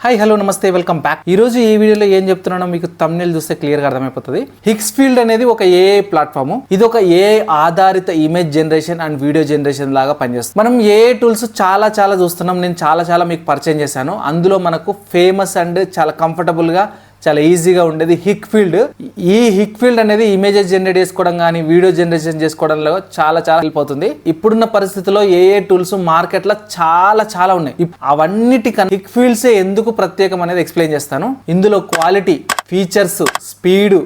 Hi hello నమస్తే welcome back. ఈ రోజు ఈ వీడియోలో ఏం చెప్తున్నానో మీకు థంబ్నెయిల్ చూస్తే క్లియర్ గా అర్థమైపోతుంది. హిగ్స్ఫీల్డ్ అనేది ఒక ఏఐ ప్లాట్ఫామ్. ఇది ఒక ఏఐ ఆధారిత image generation and video generation లాగా పనిచేస్తుంది. మనం ఏఐ టూల్స్ చాలా చూస్తున్నాం. నేను చాలా మీకు పరిచయం చేశాను. అందులో మనకు ఫేమస్ అండ్ చాలా కంఫర్టబుల్ గా చాలా ఈజీగా ఉండేది హిగ్స్ఫీల్డ్. ఈ హిగ్స్ఫీల్డ్ అనేది ఇమేజెస్ జనరేట్ చేసుకోవడం కానీ వీడియో జనరేషన్ చేసుకోవడంలో చాలా హెల్ప్ అవుతుంది. ఇప్పుడున్న పరిస్థితుల్లో ఏఏ టూల్స్ మార్కెట్ లో చాలా ఉన్నాయి. అవన్నిటికన్నా హిగ్స్ఫీల్డ్స్ ఎందుకు ప్రత్యేకం అనేది ఎక్స్ప్లెయిన్ చేస్తాను. ఇందులో క్వాలిటీ, ఫీచర్స్, స్పీడ్,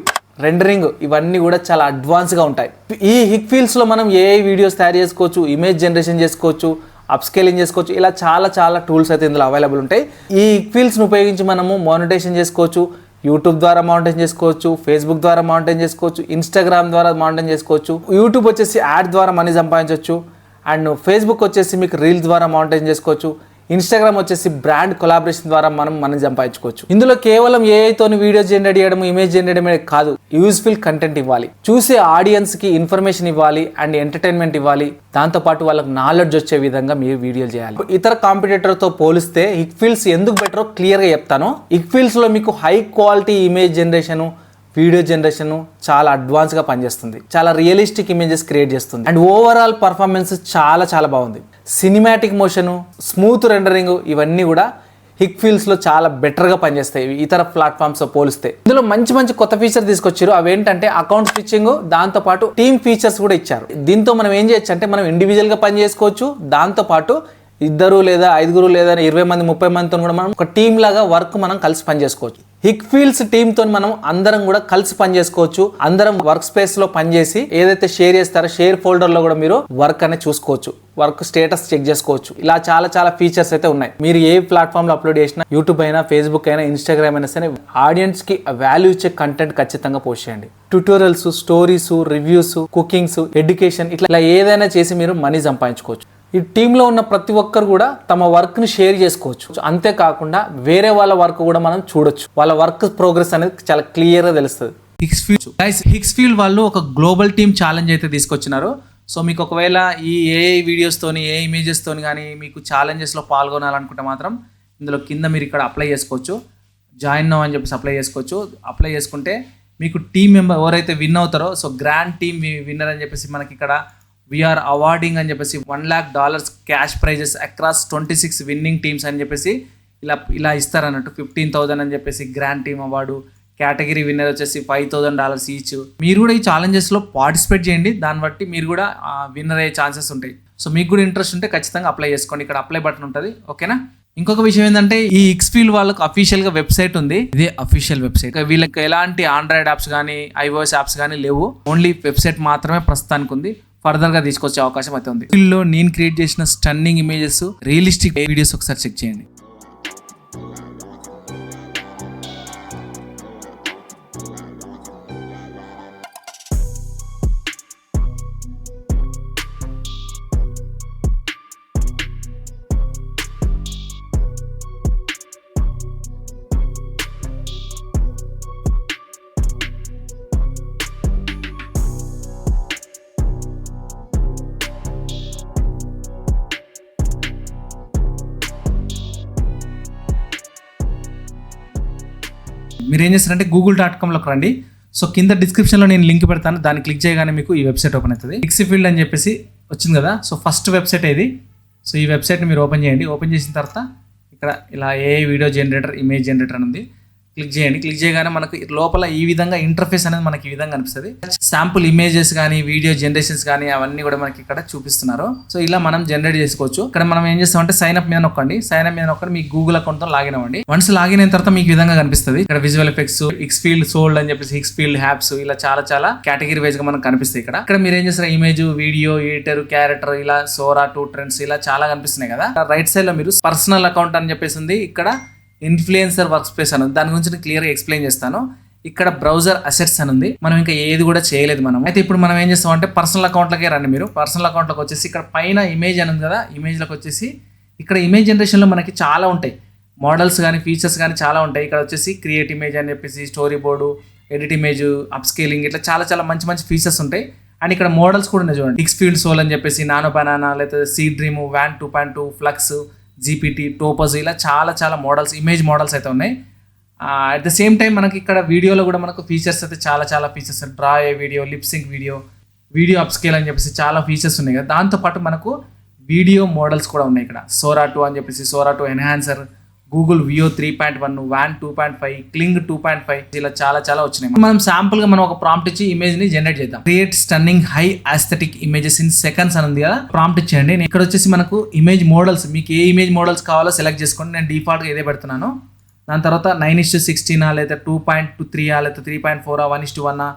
రెండరింగ్ ఇవన్నీ కూడా చాలా అడ్వాన్స్ గా ఉంటాయి. ఈ హిగ్స్ఫీల్డ్స్ లో మనం ఏఐ వీడియోస్ తయారు చేసుకోవచ్చు, ఇమేజ్ జనరేషన్ చేసుకోవచ్చు, అప్స్కేలింగ్ చేసుకోవచ్చు. ఇలా చాలా టూల్స్ అయితే ఇందులో అవైలబుల్ ఉంటాయి. ఈ హిగ్స్ఫీల్డ్స్ని ఉపయోగించి మనము మానిటైజేషన్ చేసుకోవచ్చు. యూట్యూబ్ ద్వారా మానిటైజ్ చేసుకోవచ్చు, ఫేస్బుక్ ద్వారా మానిటైజ్ చేసుకోవచ్చు, ఇన్స్టాగ్రామ్ ద్వారా మానిటైజ్ చేసుకోవచ్చు. యూట్యూబ్ వచ్చేసి యాడ్ ద్వారా మనీ సంపాదించవచ్చు. అండ్ ఫేస్బుక్ వచ్చేసి మీకు రీల్స్ ద్వారా మానిటైజ్ చేసుకోవచ్చు. ఇన్స్టాగ్రామ్ వచ్చేసి బ్రాండ్ కొలాబరేషన్ ద్వారా మనం మనీ సంపాదించుకోవచ్చు. ఇందులో కేవలం ఏఐ తోని వీడియో జనరేట్ చేయడం, ఇమేజ్ జనరేట్ చేయడం కాదు, యూజ్ఫుల్ కంటెంట్ ఇవ్వాలి, చూసే ఆడియన్స్ కి ఇన్ఫర్మేషన్ ఇవ్వాలి అండ్ ఎంటర్టైన్మెంట్ ఇవ్వాలి. దాంతో పాటు వాళ్ళకి నాలెడ్జ్ వచ్చే విధంగా మీరు వీడియోలు చేయాలి. ఇతర కాంపిటేటర్ తో పోలిస్తే హిగ్స్ఫీల్డ్స్ ఎందుకు బెటరో క్లియర్ గా చెప్తాను. హిగ్స్ఫీల్డ్స్ లో మీకు high quality image generation, video generation చాలా అడ్వాన్స్ గా పనిచేస్తుంది. చాలా రియలిస్టిక్ ఇమేజెస్ క్రియేట్ చేస్తుంది. అండ్ ఓవరాల్ పర్ఫార్మెన్స్ చాలా బాగుంది. సినిమాటిక్ మోషన్, స్మూత్ రెండరింగ్ ఇవన్నీ కూడా హిగ్స్ఫీల్డ్స్ లో చాలా బెటర్ గా పనిచేస్తాయి ఇతర ప్లాట్ఫామ్స్ తో పోలిస్తే. ఇందులో మంచి కొత్త ఫీచర్ తీసుకొచ్చారు. అవేంటంటే అకౌంట్ స్విచ్చింగ్, దాంతో పాటు టీమ్ ఫీచర్స్ కూడా ఇచ్చారు. దీంతో మనం ఏం చేయొచ్చు అంటే మనం ఇండివిజువల్ గా పని చేసుకోవచ్చు. దాంతో పాటు ఇద్దరు లేదా ఐదుగురు లేదా 20 మంది 30 మందితో కూడా మనం ఒక టీమ్ లాగా వర్క్ మనం కలిసి పని చేసుకోవచ్చు. హిగ్స్ఫీల్డ్స్ టీమ్ తో మనం అందరం కూడా కలిసి పని చేసుకోవచ్చు. అందరం వర్క్ స్పేస్ లో పనిచేసి ఏదైతే షేర్ చేస్తారో షేర్ ఫోల్డర్ లో కూడా మీరు వర్క్ అనేది చూసుకోవచ్చు, వర్క్ స్టేటస్ చెక్ చేసుకోవచ్చు. ఇలా చాలా ఫీచర్స్ అయితే ఉన్నాయి. మీరు ఏ ప్లాట్ఫామ్ లో అప్లోడ్ చేసినా, యూట్యూబ్ అయినా, ఫేస్బుక్ అయినా, ఇన్స్టాగ్రామ్ అయినా సరే, ఆడియన్స్ కి వాల్యూ ఇచ్చే కంటెంట్ ఖచ్చితంగా పోస్ట్ చేయండి. Tutorials, stories, reviews, cookings, education ఇట్లా ఏదైనా చేసి మీరు మనీ సంపాదించుకోవచ్చు. ఈ టీంలో ఉన్న ప్రతి ఒక్కరు కూడా తమ వర్క్ ని షేర్ చేసుకోవచ్చు. అంతేకాకుండా వేరే వాళ్ళ వర్క్ కూడా మనం చూడొచ్చు. వాళ్ళ వర్క్ ప్రోగ్రెస్ అనేది చాలా క్లియర్ గా తెలుస్తుంది. హిగ్స్ఫీల్డ్ వాళ్ళు ఒక గ్లోబల్ టీమ్ ఛాలెంజ్ అయితే తీసుకొచ్చినారు. సో మీకు ఒకవేళ ఈ ఏఐ వీడియోస్ తోని, ఏ ఇమేజెస్ తోని కానీ మీకు ఛాలెంజెస్ లో పాల్గొనాలనుకుంటే మాత్రం ఇందులో కింద మీరు ఇక్కడ అప్లై చేసుకోవచ్చు. జాయిన్ నౌ అని చెప్పేసి అప్లై చేసుకోవచ్చు. అప్లై చేసుకుంటే మీకు టీమ్ మెంబర్ ఎవరైతే విన్ అవుతారో, సో గ్రాండ్ టీమ్ విన్నర్ అని చెప్పేసి మనకి ఇక్కడ వీఆర్ అవార్డింగ్ అని చెప్పేసి $1 lakh cash prices across 26 winnowing teams అని చెప్పేసి ఇలా ఇస్తారన్నట్టు. 15,000 అని చెప్పేసి grand team award, category winner వచ్చేసి $5,000 ఈచ్. మీరు కూడా ఈ ఛాలెంజెస్ లో పార్టిసిపేట్ చేయండి. దాన్ని బట్టి మీరు కూడా విన్నర్ అయ్యే ఛాన్సెస్ ఉంటాయి. సో మీకు కూడా ఇంట్రెస్ట్ ఉంటే ఖచ్చితంగా అప్లై చేసుకోండి. ఇక్కడ అప్లై బటన్ ఉంటుంది. ఓకేనా. ఇంకొక విషయం ఏంటంటే ఈ హిగ్స్ఫీల్డ్ వాళ్ళకు అఫీషియల్ గా వెబ్సైట్ ఉంది. ఇదే అఫీషియల్ వెబ్సైట్. వీళ్ళకి ఎలాంటి ఆండ్రాయిడ్ యాప్స్ కానీ ఐఓఎస్ యాప్స్ కానీ లేవు. ఓన్లీ వెబ్సైట్ మాత్రమే ప్రస్తుతానికి ఉంది. ఫర్దర్ గా తీసుకొచ్చే అవకాశం అయితే ఉంది. వీళ్ళలో నేను క్రియేట్ చేసిన స్టన్నింగ్ ఇమేజెస్, రియలిస్టిక్ వీడియోస్ ఒకసారి చెక్ చేయండి. మీరు ఏం చేస్తారంటే google.comలోకి రండి. సో కింద డిస్క్రిప్షన్లో నేను లింక్ పెడతాను. దాన్ని క్లిక్ చేయగానే మీకు ఈ వెబ్సైట్ ఓపెన్ అవుతుంది. హిగ్స్ఫీల్డ్ అని చెప్పేసి వచ్చింది కదా. సో ఫస్ట్ వెబ్సైట్ ఇది. సో ఈ వెబ్సైట్ని మీరు ఓపెన్ చేయండి. ఓపెన్ చేసిన తర్వాత ఇక్కడ ఇలా ఏ వీడియో జనరేటర్, ఇమేజ్ జనరేటర్ అని ఉంది. క్లిక్ చేయండి. క్లిక్ చేయగానే మనకు లోపల ఈ విధంగా ఇంటర్ఫేస్ అనేది మనకి ఈ విధంగా కనిపిస్తుంది. శాంపుల్ ఇమేజెస్ కానీ, వీడియో జనరేషన్స్ కానీ అవన్నీ కూడా మనకి ఇక్కడ చూపిస్తున్నారు. సో ఇలా మనం జనరేట్ చేసుకోవచ్చు. ఇక్కడ మనం ఏం చేస్తామంటే సైన్ అప్ మీద నొక్కండి. సైన్ అప్ మీద నొక్కండి మీ గూగుల్ అకౌంట్ తో లాగిన్ అవ్వండి. వన్స్ లాగిన్ అయిన తర్వాత మీకు విధంగా కనిపిస్తుంది. ఇక్కడ విజువల్ ఎఫెక్ట్స్, హిగ్స్ఫీల్డ్ సోల్డ్ అని చెప్పేసి హిగ్స్ఫీల్డ్ హ్యాప్స్ ఇలా చాలా కేటగిరీ వైజ్ గా మనకు కనిపిస్తాయి. ఇక్కడ మీరు ఏం చేస్తారు, ఇమేజ్, వీడియో, ఎడిటర్, క్యారెక్టర్, ఇలా సోరా, 2 trends ఇలా చాలా కనిపిస్తున్నాయి కదా. రైట్ సైడ్ లో మీరు పర్సనల్ అకౌంట్ అని చెప్పేసి ఉంది. ఇక్కడ ఇన్ఫ్లుయెన్సర్ వర్క్ స్పేస్ అని ఉంది. దాని గురించి నేను క్లియర్గా ఎక్స్ప్లెయిన్ చేస్తాను. ఇక్కడ బ్రౌజర్ అసెట్స్ అని ఉంది. మనం ఇంకా ఏది కూడా చేయలేదు మనం. అయితే ఇప్పుడు మనం ఏం చేస్తాం అంటే పర్సనల్ అకౌంట్లకే రండి. మీరు పర్సనల్ అకౌంట్లోకి వచ్చేసి ఇక్కడ పైన ఇమేజ్ అని ఉంది కదా, ఇమేజ్లోకి వచ్చేసి ఇక్కడ ఇమేజ్ జనరేషన్లో మనకి చాలా ఉంటాయి. మోడల్స్ కానీ, ఫీచర్స్ కానీ చాలా ఉంటాయి. ఇక్కడ వచ్చేసి క్రియేట్ ఇమేజ్ అని చెప్పేసి, story board, edit image, upscaling ఇట్లా చాలా మంచి ఫీచర్స్ ఉంటాయి. అండ్ ఇక్కడ మోడల్స్ కూడా ఉన్నాయి చూడండి. హిగ్స్ఫీల్డ్ సోల్ అని చెప్పేసి, నానో బనానా, లేకపోతే Seedream, Wan 2.2, Flux, GPT, Topaz, ఇలా చాలా మోడల్స్, ఇమేజ్ మోడల్స్ అయితే ఉన్నాయి. అట్ ద సేమ్ టైం మనకి ఇక్కడ వీడియోలో కూడా మనకు ఫీచర్స్ అయితే చాలా ఫీచర్స్, డ్రా ఏ వీడియో, లిప్సింక్ వీడియో అప్స్కేల్ అని చెప్పేసి చాలా ఫీచర్స్ ఉన్నాయి కదా. దాంతోపాటు మనకు వీడియో మోడల్స్ కూడా ఉన్నాయి ఇక్కడ. సోరా 2 అని చెప్పేసి, Sora 2 enhancer, Google Veo 3.1, Wan 2.5, Kling 2.5, ఇలా చాలా వచ్చినాయి. మనం శాంపుల్ గా మనం ఒక ప్రాంప్ట్ ఇచ్చి ఇమేజ్ ని జనరేట్ చేద్దాం. Create stunning high aesthetic images in seconds అని ఉంది కదా, ప్రాంప్ట్ ఇచ్చేయండి. ఇక్కడ వచ్చేసి మనకు ఇమేజ్ మోడల్స్, మీకు ఏ ఇమేజ్ మోడల్స్ కావాలో సెలెక్ట్ చేసుకోండి. నేను డిఫాల్ట్ గా ఇదే పెడుతున్నాను. దాని తర్వాత 9:16 లేదా 2.3 లేదా 3.4, 1:1,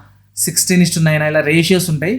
16:9 ఇలా రేషియోస్ ఉంటాయి.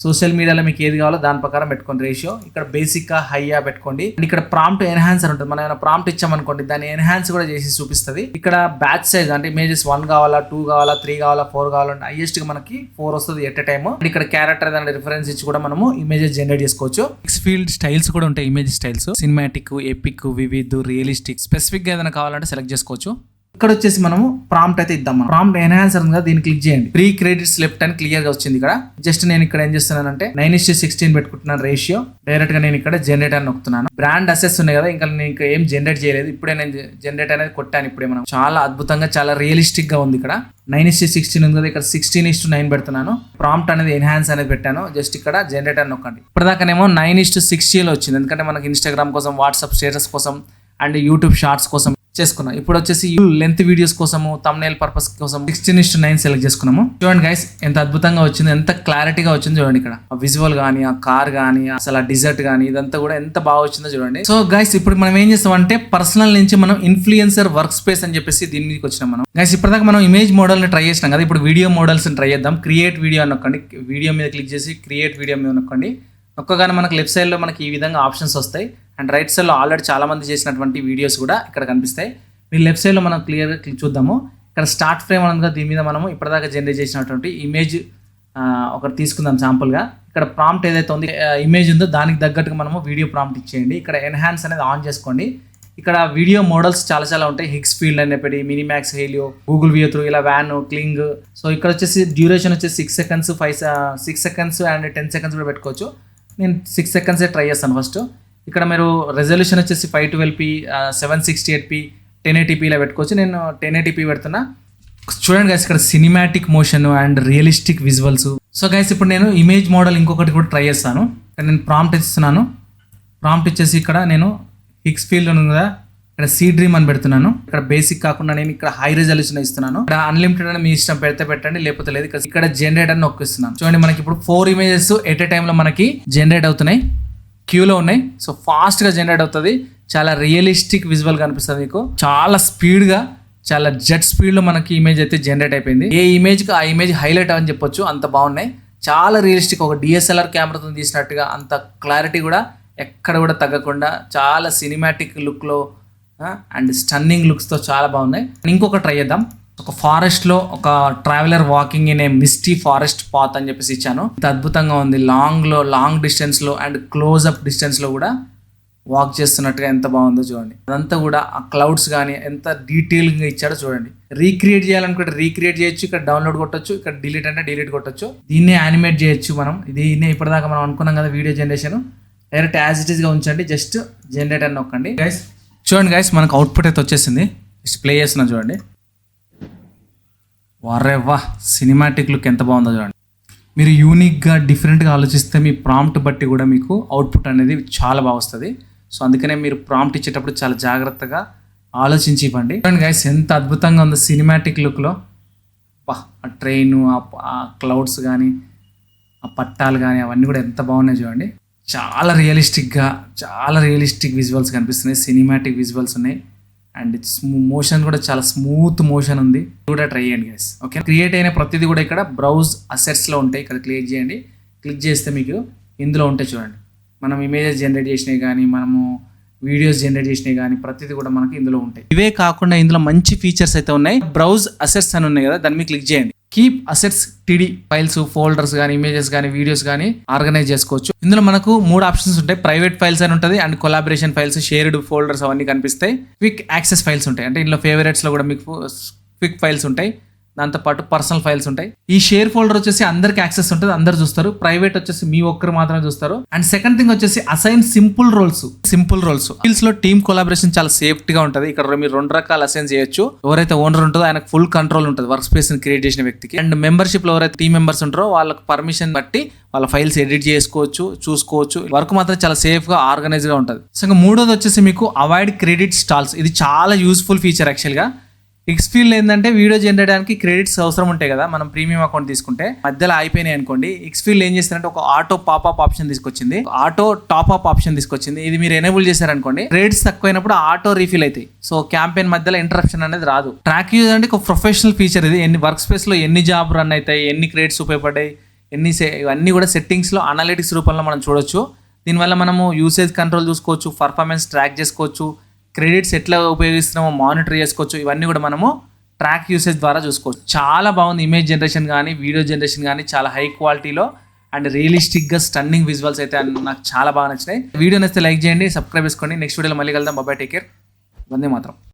సోషల్ మీడియాలో మీకు ఏది కావాలో దాని ప్రకారం పెట్టుకోండి రేషియో. ఇక్కడ బేసిక్గా హైయా పెట్టుకోండి. ఇక్కడ ప్రాంప్ట్ ఎన్హాన్సర్ ఉంటుంది. మనం ఏమైనా ప్రాంప్ట్ ఇచ్చామనుకోండి, దాన్ని ఎన్హాన్స్ కూడా చేసి చూపిస్తుంది. ఇక్కడ బ్యాచ్ సైజ్ అంటే ఇమేజెస్ 1 కావాలా, 2 కావాలా, 3 కావాలా, 4 కావాలంటే హైయెస్ట్ గా మనకి 4 వస్తుంది ఎట్ ఎ టైమ్. ఇక్కడ క్యారెక్టర్ దాని రిఫరెన్స్ ఇచ్చి కూడా మనము ఇమేజెస్ జనరేట్ చేసుకోవచ్చు. టెక్స్ట్ ఫీల్డ్ స్టైల్స్ కూడా ఉంటాయి. Image styles cinematic, epic, vivid, realistic, specific గా ఏదైనా కావాలంటే సెలెక్ట్ చేసుకోవచ్చు. ఇక్కడ వచ్చేసి మనము ప్రాంప్ట్ అయితే ఇద్దాం. ప్రాంప్ట్ ఎన్హాన్సర్ ఉంది కదా, దీన్ని క్లిక్ చేయండి. 3 క్రెడిట్స్ లెఫ్ట్ అని క్లియర్ గా వచ్చింది. ఇక్కడ జస్ట్ నేను ఇక్కడ ఏం చేస్తున్నానంటే 9:16 పెట్టుకుంటున్నాను రేషియో. డైరెక్ట్ గా నేను ఇక్కడ జనరేట్ అని నొక్కుతున్నాను. బ్రాండ్ అసెస్ ఉన్నాయి కదా, ఇంకా నేను ఇంకా ఏం జనరేట్ చేయలేదు. ఇప్పుడే నేను జనరేట్ అనేది కొట్టాను. ఇప్పుడే మనం చాలా అద్భుతంగా, చాలా రియలిస్టిక్ గా ఉంది. ఇక్కడ 9:16 ఉంది కదా, ఇక్కడ 16:9 పెడుతున్నాను. ప్రాంప్ట్ అనేది ఎన్హాన్స్ అనేది పెట్టాను. జస్ట్ ఇక్కడ జనరేట్ అని నొక్కండి. ఇప్పటిదాకానేమో 9:60 వచ్చింది, ఎందుకంటే మనకి ఇన్స్టాగ్రామ్ కోసం, వాట్సాప్ స్టేటస్ కోసం అండ్ యూట్యూబ్ షార్ట్స్ కోసం చేసుకున్నాం. ఇప్పుడు వచ్చేసి లెంత్ వీడియోస్ కోసము, thumbnail పర్పస్ కోసం 16:9 సెలెక్ట్ చేసుకున్నాము. చూడండి గైస్, ఎంత అద్భుతంగా వచ్చింది, ఎంత క్లారిటీగా వచ్చింది చూడండి. ఇక్కడ విజువల్ గానీ, ఆ కార్ గానీ, అసలు ఆ డిజర్ట్ గానీ, ఇదంతా కూడా ఎంత బాగా వచ్చిందో చూడండి. సో గైస్, ఇప్పుడు మనం ఏం చేస్తామంటే పర్సనల్ నుంచి మనం ఇన్ఫ్లుయెన్సర్ వర్క్ స్పేస్ అని చెప్పేసి దీని మీదకి వచ్చినాం మనం. గైస్, ఇప్పటిదాకా మనం ఇమేజ్ మోడల్ ని ట్రై చేసినాం కదా, ఇప్పుడు వీడియో మోడల్స్ ని ట్రై చేద్దాం. క్రియేట్ వీడియో అని నొక్కండి. వీడియో మీద క్లిక్ చేసి క్రియేట్ వీడియో మీద నొక్కండి. నొక్కగానే మనకి లెఫ్ట్ సైడ్ లో మనకి ఈ విధంగా ఆప్షన్స్ వస్తాయి. అండ్ రైట్ సైడ్ లో ఆల్రెడీ చాలా మంది చేసినటువంటి వీడియోస్ కూడా ఇక్కడ కనిపిస్తాయి. మీరు లెఫ్ట్ సైడ్లో మనం క్లియర్గా చూద్దాము. ఇక్కడ స్టార్ట్ ఫ్రేమ్ అనేది దీని మీద మనము ఇప్పటిదాకా జనరేట్ చేసినటువంటి ఇమేజ్ ఒకటి తీసుకుందాం శాంపుల్గా. ఇక్కడ ప్రాంప్ట్ ఏదైతే ఉంది, ఇమేజ్ ఉందో దానికి తగ్గట్టుగా మనము వీడియో ప్రాంప్ట్ ఇచ్చేయండి. ఇక్కడ ఎన్హాన్స్ అనేది ఆన్ చేసుకోండి. ఇక్కడ వీడియో మోడల్స్ చాలా ఉంటాయి. హిక్స్ ఫీల్డ్ అని చెప్పి, మినిమాక్స్, హేలియో, గూగుల్ వియో 3, ఇలా వాన్, క్లింగ్. సో ఇక్కడ వచ్చేసి డ్యూరేషన్ వచ్చేసి 6 సెకండ్స్, 6 సెకండ్స్ అండ్ 10 సెకండ్స్ కూడా పెట్టుకోవచ్చు. నేను 6 సెకండ్సే ట్రై చేస్తాను ఫస్ట్. ఇక్కడ మీరు రెజల్యూషన్ వచ్చేసి 512p, 768p, 1080p ఇలా పెట్టుకోవచ్చు. నేను 1080p పెడుతున్నా. చూడండి గైస్, ఇక్కడ cinematic motion and realistic visuals. So guys, ఇప్పుడు నేను ఇమేజ్ మోడల్ ఇంకొకటి కూడా ట్రై చేస్తాను. ఇక్కడ నేను ప్రాంప్ట్ ఇస్తున్నాను. ప్రాంప్ట్ ఇచ్చేసి ఇక్కడ నేను హిక్స్ ఫీల్డ్ ఉంది కదా, ఇక్కడ సీ డ్రీమ్ అని పెడుతున్నాను. ఇక్కడ బేసిక్ కాకుండా నేను ఇక్కడ హై రెజల్యూషన్ ఇస్తున్నాను. ఇక్కడ అన్లిమిటెడ్ అని మీ ఇష్టం పెడితే పెట్టండి, లేకపోతే లేదు. ఇక్కడ జనరేట్ అని నొక్కిస్తున్నాను. చూడండి, మనకి ఇప్పుడు 4 ఇమేజెస్ ఎట్ ఏ టైంలో మనకి జనరేట్ అవుతున్నాయి, క్యూలో ఉన్నాయి. సో ఫాస్ట్ గా జనరేట్ అవుతుంది. చాలా రియలిస్టిక్ విజువల్ కనిపిస్తుంది మీకు. చాలా స్పీడ్ గా, చాలా జెట్ స్పీడ్ లో మనకి ఇమేజ్ అయితే జనరేట్ అయిపోయింది. ఏ ఇమేజ్ కి ఆ ఇమేజ్ హైలైట్ అని చెప్పొచ్చు, అంత బాగున్నాయి. చాలా రియలిస్టిక్, ఒక డిఎస్ఎల్ఆర్ కెమెరాతో తీసినట్టుగా అంత క్లారిటీ కూడా ఎక్కడ కూడా తగ్గకుండా చాలా సినిమాటిక్ లుక్ లో అండ్ స్టన్నింగ్ లుక్స్ తో చాలా బాగున్నాయి. ఇంకొక ట్రై చేద్దాం. ఒక ఫారెస్ట్ లో ఒక traveller walking in a Misty forest path అని చెప్పేసి ఇచ్చాను. ఇంత అద్భుతంగా ఉంది. లాంగ్ డిస్టెన్స్ లో అండ్ క్లోజ్ అప్ డిస్టెన్స్ లో కూడా వాక్ చేస్తున్నట్టుగా ఎంత బాగుందో చూడండి. అదంతా కూడా ఆ క్లౌడ్స్ కానీ ఎంత డీటెయిల్గా ఇచ్చాడో చూడండి. రీక్రియేట్ చేయాలనుకుంటే రీక్రియేట్ చేయొచ్చు. ఇక్కడ డౌన్లోడ్ కొట్టొచ్చు, ఇక్కడ డిలీట్ అంటే డిలీట్ కొట్టొచ్చు. దీన్నే యానిమేట్ చేయొచ్చు మనం. దీన్నే ఇప్పటిదాకా మనం అనుకున్నాం కదా video generation. Direct as it is గా ఉంచండి, జస్ట్ జనరేట్ అని నొక్కండి. గైస్ చూడండి గైస్, మనకు అవుట్పుట్ అయితే వచ్చేసింది. జస్ట్ ప్లే చేస్తున్నా చూడండి. వరే వా, సినిమాటిక్ లుక్ ఎంత బాగుందో చూడండి. మీరు యూనిక్గా, డిఫరెంట్గా ఆలోచిస్తే మీ ప్రాంప్ట్ బట్టి కూడా మీకు అవుట్పుట్ అనేది చాలా బాగా వస్తుంది. సో అందుకనే మీరు ప్రాంప్ట్ ఇచ్చేటప్పుడు చాలా జాగ్రత్తగా ఆలోచించి ఇవ్వండి. చూడండి గైస్, ఎంత అద్భుతంగా ఉందో సినిమాటిక్ లుక్లో. ఆ ట్రైన్, ఆ క్లౌడ్స్ కానీ, ఆ పట్టాలు కానీ, అవన్నీ కూడా ఎంత బాగున్నాయి చూడండి. చాలా రియలిస్టిక్ విజువల్స్ కనిపిస్తున్నాయి. సినిమాటిక్ విజువల్స్ ఉన్నాయి అండ్ మోషన్ కూడా చాలా స్మూత్ మోషన్ ఉంది. కూడా ట్రై చేయండి గైస్. ఓకే, క్రియేట్ అయిన ప్రతిదీ కూడా ఇక్కడ బ్రౌజ్ అసెట్స్లో ఉంటాయి. ఇక్కడ క్లిక్ చేయండి. క్లిక్ చేస్తే మీకు ఇందులో ఉంటాయి చూడండి. మనం ఇమేజెస్ జనరేట్ చేసినవి కానీ, మనము వీడియోస్ జనరేట్ చేసినవి కానీ ప్రతిదీ కూడా మనకి ఇందులో ఉంటాయి. ఇవే కాకుండా ఇందులో మంచి ఫీచర్స్ అయితే ఉన్నాయి. బ్రౌజ్ అసెట్స్ అని ఉన్నాయి కదా, దాని మీద క్లిక్ చేయండి. కీప్ అసెట్స్ టిడి ఫైల్స్, ఫోల్డర్స్ కానీ, ఇమేజెస్ కానీ, వీడియోస్ కానీ ఆర్గనైజ్ చేసుకోవచ్చు. ఇందులో మనకు 3 ఆప్షన్స్ ఉంటాయి. ప్రైవేట్ ఫైల్స్ అని ఉంటుంది and collaboration files, shared folders అవన్నీ కనిపిస్తాయి. క్విక్ యాక్సెస్ ఫైల్స్ ఉంటాయి, అంటే ఇందులో ఫేవరెట్స్ లో కూడా మీకు క్విక్ ఫైల్స్ ఉంటాయి. దాంతోపాటు పర్సనల్ ఫైల్స్ ఉంటాయి. ఈ షేర్ ఫోల్డర్ వచ్చేసి అందరికి యాక్సెస్ ఉంటుంది, అందరు చూస్తారు. ప్రైవేట్ వచ్చేసి మీ ఒక్కరు మాత్రమే చూస్తారు. అండ్ సెకండ్ థింగ్ వచ్చేసి అసైన్ సింపుల్ రోల్స్. ఫీల్డ్స్ లో టీమ్ కొలాబరేషన్ చాలా సేఫ్టీ గా ఉంటుంది. ఇక్కడ మీరు 2 రకాల అసైన్ చేయొచ్చు. ఎవరైతే ఓనర్ ఉంటుందో ఆయనకు ఫుల్ కంట్రోల్ ఉంటుంది వర్క్ స్పేస్ ని క్రియేట్ చేసిన వ్యక్తికి. అండ్ మెంబర్షిప్ లో ఎవరైతే టీమ్ మెంబర్స్ ఉంటారో వాళ్ళకి పర్మిషన్ బట్టి వాళ్ళ ఫైల్స్ ఎడిట్ చేసుకోవచ్చు, చూసుకోవచ్చు. వర్క్ మాత్రం చాలా సేఫ్ గా ఆర్గనైజ్ గా ఉంటుంది. సో ఇంకా మూడోది వచ్చేసి మీకు అవాయిడ్ క్రెడిట్ స్టాల్స్. ఇది చాలా యూస్ఫుల్ ఫీచర్ యాక్చువల్ గా. ఎక్స్ఫీల్డ్ ఏంటంటే వీడియో జనరేట్ చేయడానికి క్రెడిట్స్ అవసరం ఉంటాయి కదా, మనం ప్రీమియం అకౌంట్ తీసుకుంటే మధ్యలో అయిపోయినాయి అనుకోండి. ఎక్స్ఫీల్డ్ ఏం చేస్తారంటే ఒక ఆటో పాపప్ ఆప్షన్ తీసుకొచ్చింది, ఆటో టాప్ అప్ ఆప్షన్ తీసుకొచ్చింది. ఇది మీరు ఎనేబుల్ చేశారనుకోండి, క్రెడిట్స్ తక్కువైనప్పుడు ఆటో రీఫిల్ అవుతాయి. సో క్యాంపెయిన్ మధ్యలో ఇంటరప్షన్ అనేది రాదు. ట్రాక్ యూజ్ అంటే ఒక ప్రొఫెషనల్ ఫీచర్. ఇది ఎన్ని వర్క్ స్పేస్ లో ఎన్ని జాబ్ రన్ అవుతాయి, ఎన్ని క్రెడిట్స్ ఉపయోగపడ్డాయి, ఇవన్నీ కూడా సెట్టింగ్స్ లో అనలిటిక్స్ రూపంలో మనం చూడొచ్చు. దీనివల్ల మనము యూసేజ్ కంట్రోల్ చూసుకోవచ్చు, పర్ఫార్మెన్స్ ట్రాక్ చేసుకోవచ్చు, క్రెడిట్స్ ఎట్లా ఉపయోగిస్తున్నామో మానిటర్ చేసుకోవచ్చు. ఇవన్నీ కూడా మనము ట్రాక్ యూసేజ్ ద్వారా చూసుకోవచ్చు. చాలా బాగుంది. ఇమేజ్ జనరేషన్ కానీ వీడియో జనరేషన్ కానీ చాలా హై క్వాలిటీలో అండ్ రియలిస్టిక్గా స్టన్నింగ్ విజువల్స్ అయితే నాకు చాలా బాగా నచ్చినాయి. వీడియో నచ్చితే లైక్ చేయండి, సబ్స్క్రైబ్ చేసుకోండి. నెక్స్ట్ వీడియోలో మళ్ళీ కలుద్దాం. Bye, take care. వందే మాత్రం.